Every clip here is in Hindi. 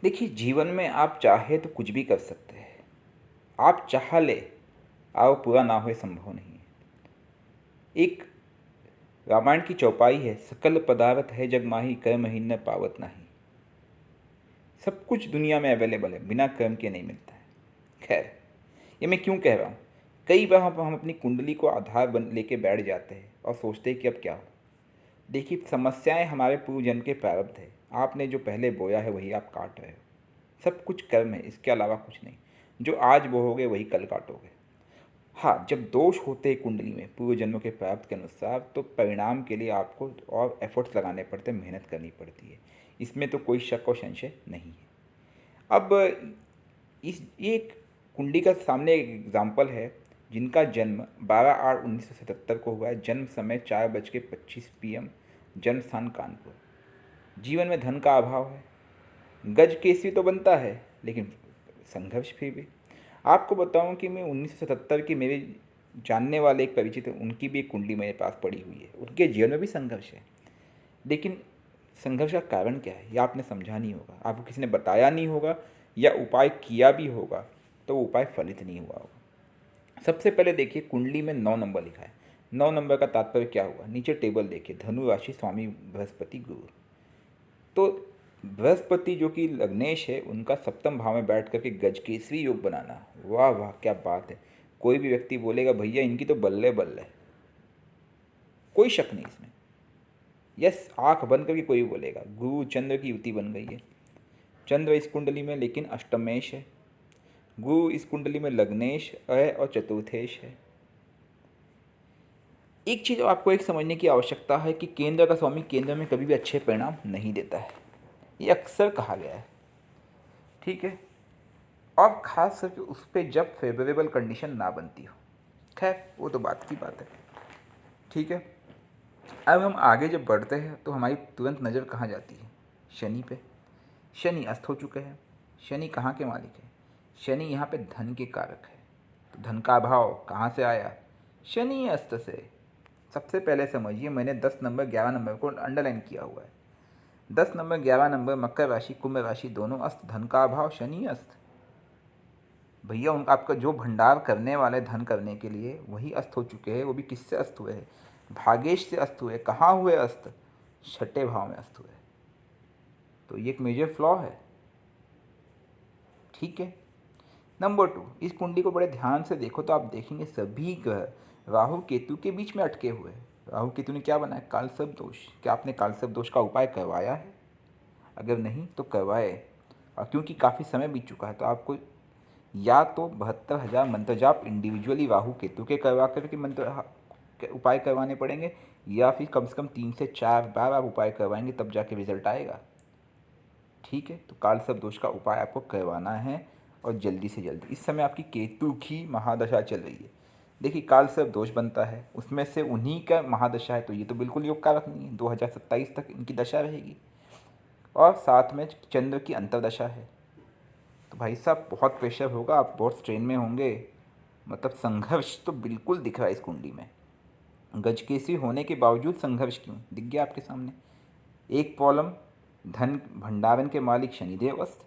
देखिए, जीवन में आप चाहे तो कुछ भी कर सकते हैं। आप चाह ले आओ पूरा ना हो, संभव नहीं है। एक रामायण की चौपाई है, सकल पदार्थ है जग माही, कर महीन पावत नहीं। सब कुछ दुनिया में अवेलेबल है, बिना कर्म के नहीं मिलता है। खैर, ये मैं क्यों कह रहा हूँ? कई बार हम अपनी कुंडली को आधार बन लेके बैठ जाते हैं और सोचते हैं कि अब क्या हो। देखिए, समस्याएं हमारे पूर्व जन्म के प्रारब्ध है। आपने जो पहले बोया है वही आप काट रहे हो। सब कुछ कर्म है, इसके अलावा कुछ नहीं। जो आज बोओगे वही कल काटोगे। हाँ, जब दोष होते हैं कुंडली में पूर्व जन्मों के प्राप्त के अनुसार, तो परिणाम के लिए आपको और एफर्ट्स लगाने पड़ते हैं, मेहनत करनी पड़ती है। इसमें तो कोई शक और संशय नहीं है। अब इस ये एक कुंडली का सामने एक एग्जाम्पल है, जिनका जन्म 12/8/1977 को हुआ है। जन्म समय 4:25 PM। जन्म स्थान कानपुर। जीवन में धन का अभाव है। गज केसरी तो बनता है, लेकिन संघर्ष फिर भी। आपको बताऊं कि मैं 1977 की मेरे जानने वाले एक परिचित हैं, उनकी भी एक कुंडली मेरे पास पड़ी हुई है। उनके जीवन में भी संघर्ष है, लेकिन संघर्ष का कारण क्या है, यह आपने समझा नहीं होगा, आपको किसी ने बताया नहीं होगा, या उपाय किया भी होगा तो वो उपाय फलित नहीं हुआ होगा। सबसे पहले देखिए, कुंडली में 9 नंबर लिखा है। 9 नंबर का तात्पर्य क्या हुआ? नीचे टेबल देखिए, धनु राशि, स्वामी बृहस्पति, गुरु। तो बृहस्पति जो कि लग्नेश है, उनका सप्तम भाव में बैठ करके गजकेसरी योग बनाना, वाह वाह क्या बात है। कोई भी व्यक्ति बोलेगा भैया इनकी तो बल्ले बल्ले, कोई शक नहीं इसमें। यस, आंख बंद करके कोई भी बोलेगा। गुरु चंद्र की युति बन गई है। चंद्र इस कुंडली में लेकिन अष्टमेश है। गुरु इस कुंडली में लग्नेश है और चतुर्थेश है। एक चीज़ आपको एक समझने की आवश्यकता है कि केंद्र का स्वामी केंद्र में कभी भी अच्छे परिणाम नहीं देता है, ये अक्सर कहा गया है। ठीक है, और ख़ास करके उस पर जब फेवरेबल कंडीशन ना बनती हो। खैर, वो तो बात की बात है। ठीक है, अब हम आगे जब बढ़ते हैं तो हमारी तुरंत नज़र कहाँ जाती है? शनि पे। शनि अस्त हो चुके हैं। शनि कहाँ के मालिक है? शनि यहाँ पे धन के कारक है। तो धन का अभाव कहाँ से आया? शनि अस्त से। सबसे पहले समझिए, मैंने 10 नंबर 11 नंबर को अंडरलाइन किया हुआ है। 10 नंबर 11 नंबर मकर राशि कुंभ राशि दोनों अस्त, धन का अभाव, शनि अस्त। भैया उनका आपका जो भंडार करने वाले धन करने के लिए वही अस्त हो चुके हैं। वो भी किससे अस्त हुए हैं? भागेश से अस्त हुए। कहाँ हुए अस्त? छठे भाव में अस्त हुए। तो ये एक मेजर फ्लॉ है। ठीक है, नंबर 2, इस कुंडली को बड़े ध्यान से देखो तो आप देखेंगे सभी ग्रह राहु केतु के बीच में अटके हुए हैं। राहु केतु ने क्या बनाया? कालसर्प दोष। क्या आपने कालसर्प दोष का उपाय करवाया है? अगर नहीं तो करवाए। और क्योंकि काफ़ी समय बीत चुका है तो आपको या तो 72,000 मंत्र जाप इंडिविजुअली राहु केतु के करवा करके मंत्र के उपाय करवाने पड़ेंगे, या फिर कम से कम 3 से 4 बार आप उपाय करवाएंगे, तब जाके रिजल्ट आएगा। ठीक है, तो कालसर्प दोष का उपाय आपको करवाना है, और जल्दी से जल्दी। इस समय आपकी केतु की महादशा चल रही है। देखिए, कालसर्प दोष बनता है, उसमें से उन्हीं का महादशा है, तो ये तो बिल्कुल योग कारक नहीं है। 2027 तक इनकी दशा रहेगी, और साथ में चंद्र की अंतरदशा है। तो भाई साहब बहुत प्रेशर होगा, आप बहुत स्ट्रेन में होंगे। मतलब संघर्ष तो बिल्कुल दिख रहा है इस कुंडली में। गजकेसरी होने के बावजूद संघर्ष क्यों दिख गया आपके सामने? एक कॉलम धन भंडारण के मालिक शनिदेव अस्त,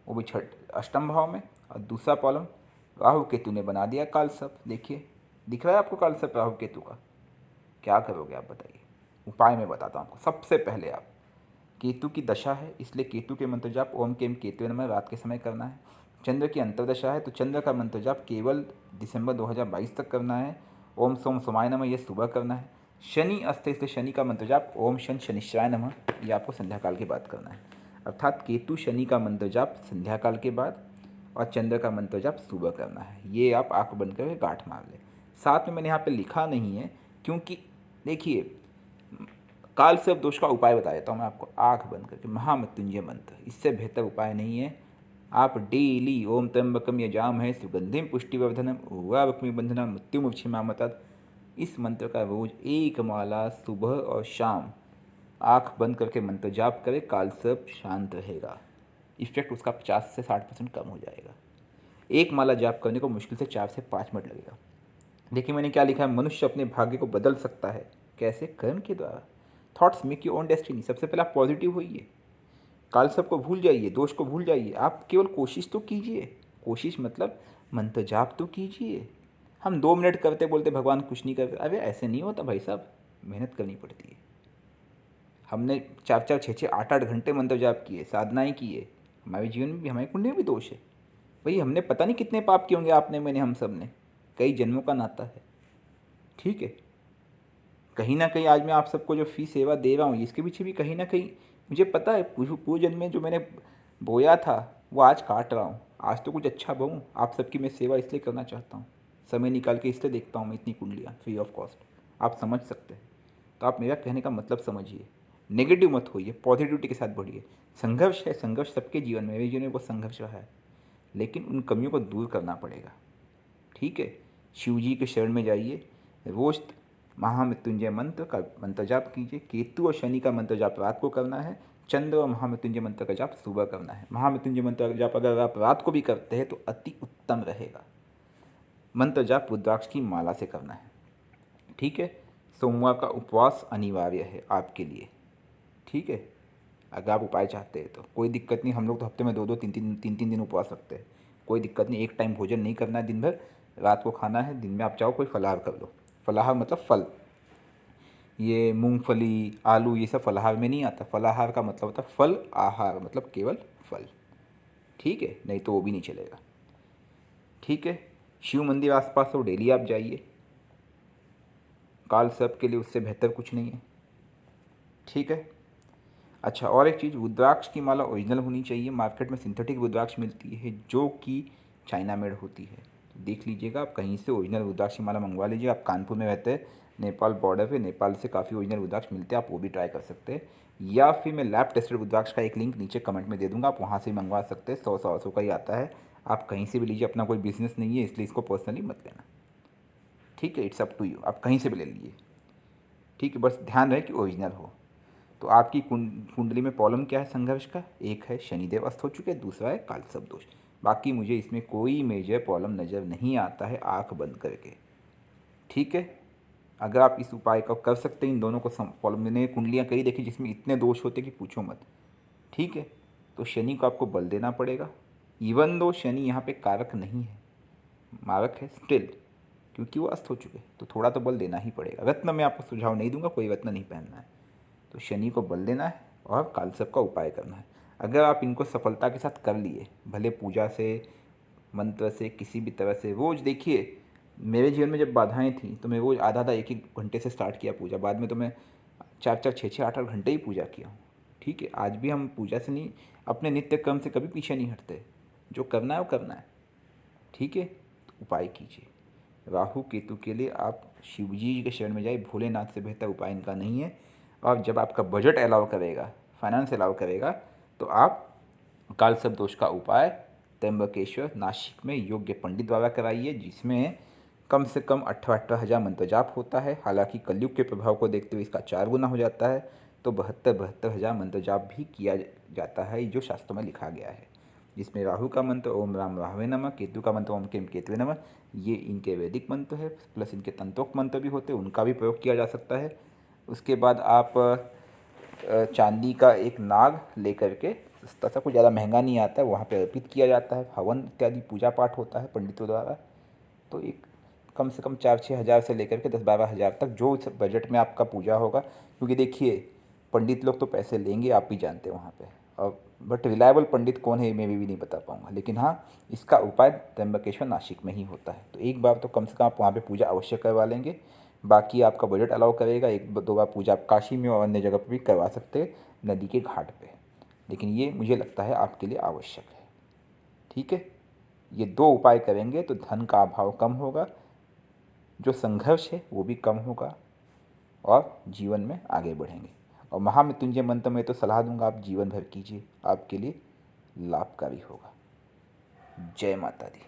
वो भी छठ अष्टम भाव में, और दूसरा कॉलम राहु केतु ने बना दिया कालसर्प। देखिए, दिख रहा है आपको कालसर्प राहु केतु का? क्या करोगे आप बताइए? उपाय मैं बताता हूँ आपको। सबसे पहले आप, केतु की दशा है इसलिए केतु के मंत्र जाप ओम केम केतु नमः रात के समय करना है। चंद्र की अंतर्दशा है तो चंद्र का मंत्र जाप केवल दिसंबर 2022 तक करना है। ओम सोम सोमाय नमः ये सुबह करना है। शनि अस्त है इसलिए शनि का मंत्र जाप ओम शन शनिश्चराय नमः ये आपको संध्या काल के बाद करना है। अर्थात केतु शनि का मंत्र जाप संध्या काल के बाद, और चंद्र का मंत्र जाप सुबह करना है। ये आप आँख बंद करके गांठ मार लें। साथ में मैंने यहाँ पे लिखा नहीं है, क्योंकि देखिए, कालसर्प दोष का उपाय बता देता हूँ मैं आपको, आँख बंद करके। महामृत्युंजय मंत्र, इससे बेहतर उपाय नहीं है। आप डेली ओम त्र्यंबकम यजामहे सुगंधिम पुष्टिवर्धनम उर्वारुक्मि बंधनम मृत्युमुक्षिमामृतत्, इस मंत्र का रोज एक माला सुबह और शाम आँख बंद करके मंत्र जाप करें। कालसर्प शांत रहेगा। इफेक्ट उसका 50 से 60% कम हो जाएगा। एक माला जाप करने को मुश्किल से 4 से 5 मिनट लगेगा। देखिए मैंने क्या लिखा है, मनुष्य अपने भाग्य को बदल सकता है। कैसे? कर्म के द्वारा। Thoughts make your own destiny. सबसे पहले आप पॉजिटिव होइए। काल सब को भूल जाइए, दोष को भूल जाइए, आप केवल कोशिश तो कीजिए। कोशिश मतलब मंत्र जाप तो कीजिए। हम 2 मिनट करते बोलते भगवान कुछ नहीं करते, अरे ऐसे नहीं होता भाई साहब, मेहनत करनी पड़ती है। हमने 4-4, 6-6, 8-8 घंटे मंत्र जाप किए, साधनाएँ किए, हमारे जीवन में भी, हमारी कुंडली में भी दोष है। भाई हमने पता नहीं कितने पाप किए होंगे, आपने, मैंने, हम सब ने, कई जन्मों का नाता है। ठीक है, कहीं ना कहीं आज मैं आप सबको जो फी सेवा दे रहा हूँ, इसके पीछे भी कहीं ना कहीं मुझे पता है पूर्व जन्म में जो मैंने बोया था वो आज काट रहा हूँ। आज तो कुछ अच्छा बोऊँ, आप सबकी मैं सेवा इसलिए करना चाहता हूँ, समय निकाल के इसलिए देखता हूँ मैं इतनी कुंडलियाँ फ्री ऑफ कॉस्ट। आप समझ सकते हैं, तो आप मेरा कहने का मतलब समझिए। नेगेटिव मत होइए, पॉजिटिविटी के साथ बढ़िए। संघर्ष है, संघर्ष सबके जीवन में, मेरे जीवन में वो संघर्ष रहा है, लेकिन उन कमियों को दूर करना पड़ेगा। ठीक है, शिव जी के शरण में जाइए, रोज महामृत्युंजय मंत्र का मंत्र जाप कीजिए। केतु और शनि का मंत्र जाप रात को करना है, चंद्र और महामृत्युंजय मंत्र का जाप सुबह करना है। महामृत्युंजय मंत्र का जाप अगर आप रात को भी करते हैं तो अति उत्तम रहेगा। मंत्र जाप रुद्राक्ष की माला से करना है। ठीक है, सोमवार का उपवास अनिवार्य है आपके लिए। ठीक है, अगर आप उपाय चाहते हैं तो कोई दिक्कत नहीं, हम लोग तो हफ्ते में 2-2, 3-3 दिन उपवास रखते हैं, कोई दिक्कत नहीं। एक टाइम भोजन नहीं करना है दिन भर, रात को खाना है, दिन में आप चाहो कोई फलाहार कर लो। फलाहार मतलब फल, ये मूंगफली, आलू, ये सब फलाहार में नहीं आता। फलाहार का मतलब होता है फल आहार, मतलब केवल फल। ठीक है, नहीं तो वो भी नहीं चलेगा। ठीक है, शिव मंदिर आसपास हो, डेली आप जाइए। काल सर्प के लिए उससे बेहतर कुछ नहीं है। ठीक है, अच्छा, और एक चीज़, रुद्राक्ष की माला ओरिजिनल होनी चाहिए। मार्केट में सिंथेटिक रुद्राक्ष मिलती है जो कि चाइना मेड होती है, तो देख लीजिएगा आप कहीं से ओरिजिनल रुद्राक्ष की माला मंगवा लीजिए। आप कानपुर में रहते हैं, नेपाल बॉर्डर पे, नेपाल से काफ़ी ओरिजिनल रुद्राक्ष मिलते हैं, आप वो भी ट्राई कर सकते हैं। या फिर मैं लैब टेस्टेड रुद्राक्ष का एक लिंक नीचे कमेंट में दे दूँगा, आप वहाँ से मंगवा सकते हैं। 100-150 का ही आता है, आप कहीं से भी लीजिए। अपना कोई बिजनेस नहीं है इसलिए इसको पर्सनली मत लेना। ठीक है, इट्स अप टू यू, आप कहीं से भी ले लीजिए। ठीक है, बस ध्यान रहे कि ओरिजिनल हो। तो आपकी कुंडली में प्रॉब्लम क्या है संघर्ष का? एक है शनिदेव अस्त हो चुके, दूसरा है कालसर्प दोष। बाकी मुझे इसमें कोई मेजर प्रॉब्लम नज़र नहीं आता है आंख बंद करके। ठीक है, अगर आप इस उपाय को कर सकते हैं, इन दोनों को प्रॉब्लम, मैंने कुंडलियाँ कई देखी जिसमें इतने दोष होते कि पूछो मत। ठीक है, तो शनि को आपको बल देना पड़ेगा। इवन दो शनि यहाँ पे कारक नहीं है, मारक है स्टिल, क्योंकि वो अस्त हो चुके, तो थोड़ा तो बल देना ही पड़ेगा। रत्न मैं आपको सुझाव नहीं दूंगा, कोई रत्न नहीं पहनना है। तो शनि को बल देना है और कालसर्प का उपाय करना है। अगर आप इनको सफलता के साथ कर लिए, भले पूजा से, मंत्र से, किसी भी तरह से, रोज़ देखिए, मेरे जीवन में जब बाधाएं थी तो मैं रोज़ आधा आधा एक एक घंटे से स्टार्ट किया पूजा, बाद में तो मैं 4-4, 6-6, 8-8 घंटे ही पूजा किया हूँ। ठीक है, आज भी हम पूजा से नहीं, अपने नित्य कर्म से कभी पीछे नहीं हटते, जो करना है वो करना है। ठीक है, तो उपाय कीजिए। राहु केतु के लिए आप शिव जी के शरण में जाइए, भोलेनाथ से बेहतर उपाय इनका नहीं है। और जब आपका बजट अलाउ करेगा, फाइनेंस अलाउ करेगा, तो आप कालसर्प दोष का उपाय त्र्यंबकेश्वर नासिक में योग्य पंडित द्वारा कराइए, जिसमें कम से कम 18-18 हज़ार मंत्र जाप होता है। हालांकि कलयुग के प्रभाव को देखते हुए इसका 4 गुना हो जाता है, तो 72-72 हज़ार मंत्र जाप भी किया जाता है, जो शास्त्रों में लिखा गया है। जिसमें राहु का मंत्र ओम राम राहवे नमः, केतु का मंत्र ओम केम केतवे नमः, ये इनके वैदिक मंत्र है, प्लस इनके तंत्रोक्त मंत्र भी होते हैं, उनका भी प्रयोग किया जा सकता है। उसके बाद आप चांदी का एक नाग लेकर के, सस्ता सा, कुछ ज़्यादा महंगा नहीं आता है, वहाँ पे अर्पित किया जाता है, हवन इत्यादि पूजा पाठ होता है पंडितों द्वारा। तो एक कम से कम 4-6 हज़ार से लेकर के 10-12 हज़ार तक, जो बजट में आपका पूजा होगा। क्योंकि देखिए, पंडित लोग तो पैसे लेंगे, आप भी जानते हैं वहाँ पे, और बट रिलायबल पंडित कौन है मैं भी नहीं बता पाऊँगा। लेकिन हाँ, इसका उपाय त्र्यंबकेश्वर नासिक में ही होता है, तो एक बार तो कम से कम आप वहाँ पे पूजा अवश्य करवा लेंगे। बाकी आपका बजट अलाउ करेगा, 1-2 बार पूजा आप काशी में और अन्य जगह पर भी करवा सकते हैं, नदी के घाट पे। लेकिन ये मुझे लगता है आपके लिए आवश्यक है। ठीक है, ये 2 उपाय करेंगे तो धन का अभाव कम होगा, जो संघर्ष है वो भी कम होगा, और जीवन में आगे बढ़ेंगे। और महामृत्युंजय मंत्र में तो सलाह दूंगा आप जीवन भर कीजिए, आपके लिए लाभकारी होगा। जय माता दी।